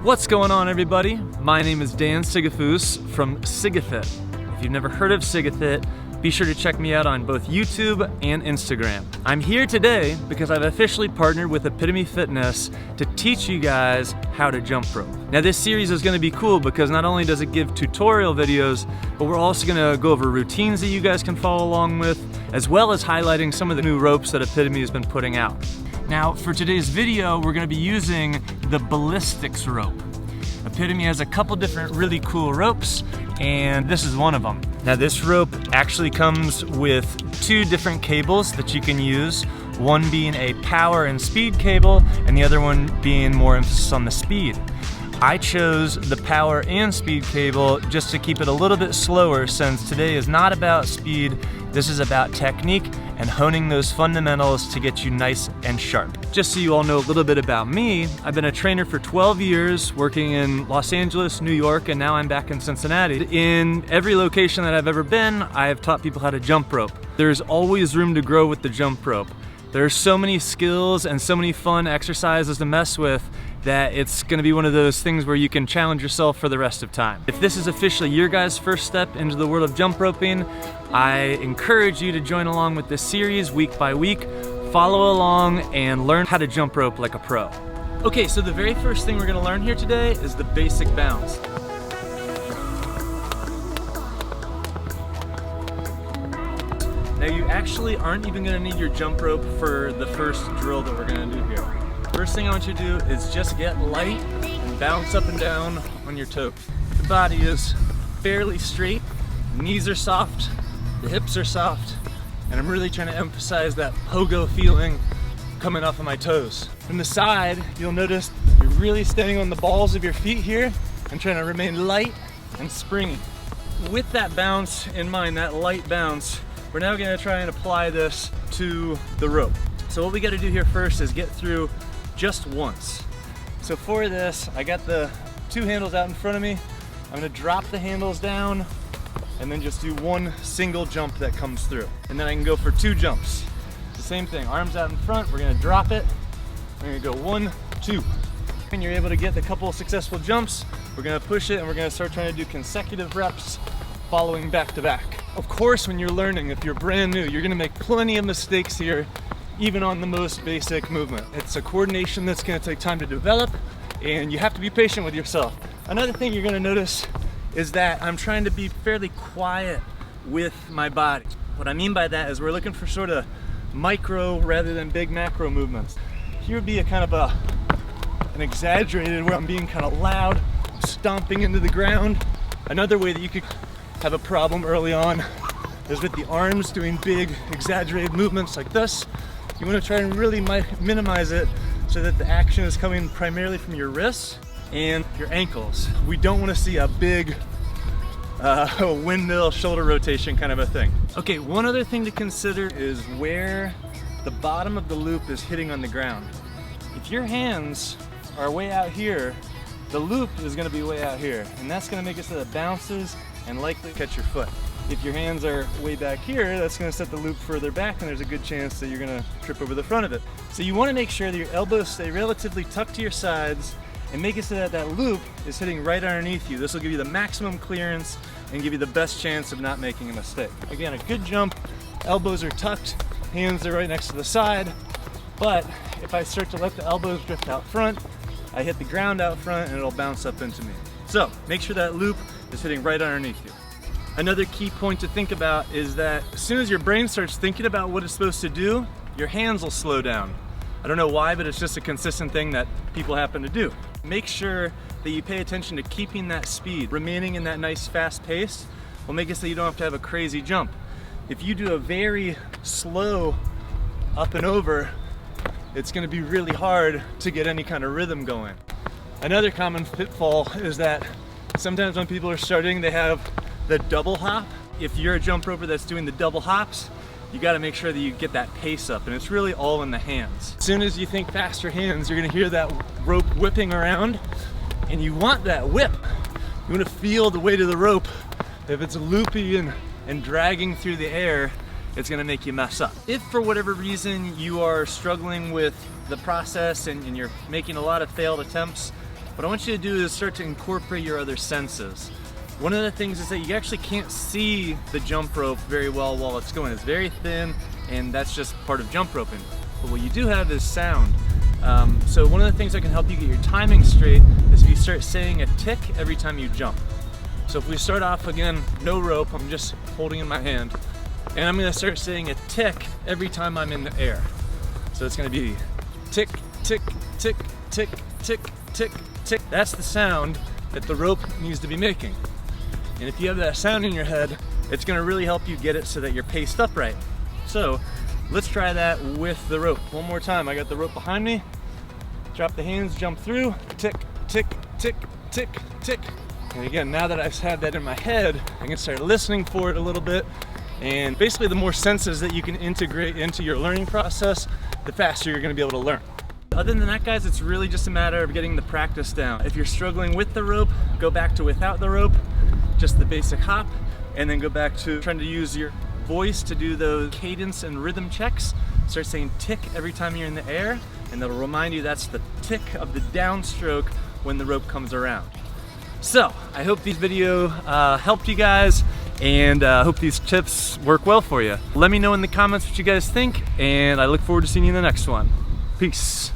What's going on, everybody? My name is Dan Sigafoos from Sigafit. If you've never heard of Sigafit, be sure to check me out on both YouTube and Instagram. I'm here today because I've officially partnered with Epitomie Fitness to teach you guys how to jump rope. Now this series is going to be cool because not only does it give tutorial videos, but we're also going to go over routines that you guys can follow along with, as well as highlighting some of the new ropes that Epitomie has been putting out. Now for today's video, we're going to be using the ballistics rope. Epitomie has a couple different really cool ropes, and this is one of them. Now this rope actually comes with two different cables that you can use, one being a power and speed cable and the other one being more emphasis on the speed. I chose the power and speed cable just to keep it a little bit slower, since today is not about speed, this is about technique and honing those fundamentals to get you nice and sharp. Just so you all know a little bit about me, I've been a trainer for 12 years, working in Los Angeles, New York, and now I'm back in Cincinnati. In every location that I've ever been, I have taught people how to jump rope. There's always room to grow with the jump rope. There are so many skills and so many fun exercises to mess with that it's gonna be one of those things where you can challenge yourself for the rest of time. If this is officially your guys' first step into the world of jump roping, I encourage you to join along with this series week by week, follow along and learn how to jump rope like a pro. Okay, so the very first thing we're gonna learn here today is the basic bounce. Now you actually aren't even gonna need your jump rope for the first drill that we're gonna do here. First thing I want you to do is just get light and bounce up and down on your toes. The body is fairly straight, the knees are soft, the hips are soft, and I'm really trying to emphasize that pogo feeling coming off of my toes. From the side, you'll notice you're really standing on the balls of your feet here and trying to remain light and springy. With that bounce in mind, that light bounce, we're now gonna try and apply this to the rope. So what we gotta do here first is get through just once. So for this, I got the two handles out in front of me. I'm gonna drop the handles down and then just do one single jump that comes through. And then I can go for two jumps. The same thing, arms out in front, we're gonna drop it. We're gonna go 1, 2. When you're able to get a couple of successful jumps, we're gonna push it and we're gonna start trying to do consecutive reps following back to back. Of course, when you're learning, if you're brand new, you're gonna make plenty of mistakes here, even on the most basic movement. It's a coordination that's gonna take time to develop, and you have to be patient with yourself. Another thing you're gonna notice is that I'm trying to be fairly quiet with my body. What I mean by that is we're looking for sort of micro rather than big macro movements. Here would be a kind of an exaggerated where I'm being kind of loud, stomping into the ground. Another way that you could have a problem early on is with the arms doing big exaggerated movements like this. You want to try and really minimize it so that the action is coming primarily from your wrists and your ankles. We don't want to see a big windmill shoulder rotation kind of a thing. Okay, one other thing to consider is where the bottom of the loop is hitting on the ground. If your hands are way out here, the loop is going to be way out here, and that's going to make it so that it bounces and likely catch your foot. If your hands are way back here, that's going to set the loop further back, and there's a good chance that you're going to trip over the front of it. So you want to make sure that your elbows stay relatively tucked to your sides and make it so that that loop is hitting right underneath you. This will give you the maximum clearance and give you the best chance of not making a mistake. Again, a good jump, elbows are tucked, hands are right next to the side, but if I start to let the elbows drift out front, I hit the ground out front and it'll bounce up into me. So make sure that loop is hitting right underneath you. Another key point to think about is that as soon as your brain starts thinking about what it's supposed to do, your hands will slow down. I don't know why, but it's just a consistent thing that people happen to do. Make sure that you pay attention to keeping that speed. Remaining in that nice fast pace will make it so you don't have to have a crazy jump. If you do a very slow up and over, it's going to be really hard to get any kind of rhythm going. Another common pitfall is that sometimes when people are starting, they have the double hop. If you're a jump roper that's doing the double hops, you got to make sure that you get that pace up, and it's really all in the hands. As soon as you think faster hands, you're going to hear that rope whipping around, and you want that whip. You want to feel the weight of the rope. If it's loopy and dragging through the air, it's going to make you mess up. If for whatever reason you are struggling with the process and you're making a lot of failed attempts, what I want you to do is start to incorporate your other senses. One of the things is that you actually can't see the jump rope very well while it's going. It's very thin, and that's just part of jump roping. But what you do have is sound. So one of the things that can help you get your timing straight is if you start saying a tick every time you jump. So if we start off again, no rope, I'm just holding in my hand, and I'm gonna start saying a tick every time I'm in the air. So it's gonna be tick, tick, tick, tick, tick, tick, tick. That's the sound that the rope needs to be making. And if you have that sound in your head, it's gonna really help you get it so that you're paced upright. So let's try that with the rope. One more time. I got the rope behind me. Drop the hands, jump through, tick, tick, tick, tick, tick. And again, now that I've had that in my head, I can start listening for it a little bit. And basically the more senses that you can integrate into your learning process, the faster you're gonna be able to learn. Other than that, guys, it's really just a matter of getting the practice down. If you're struggling with the rope, go back to without the rope, just the basic hop, and then go back to trying to use your voice to do those cadence and rhythm checks. Start saying tick every time you're in the air, and that'll remind you that's the tick of the downstroke when the rope comes around. So, I hope this video helped you guys, and hope these tips work well for you. Let me know in the comments what you guys think, and I look forward to seeing you in the next one. Peace.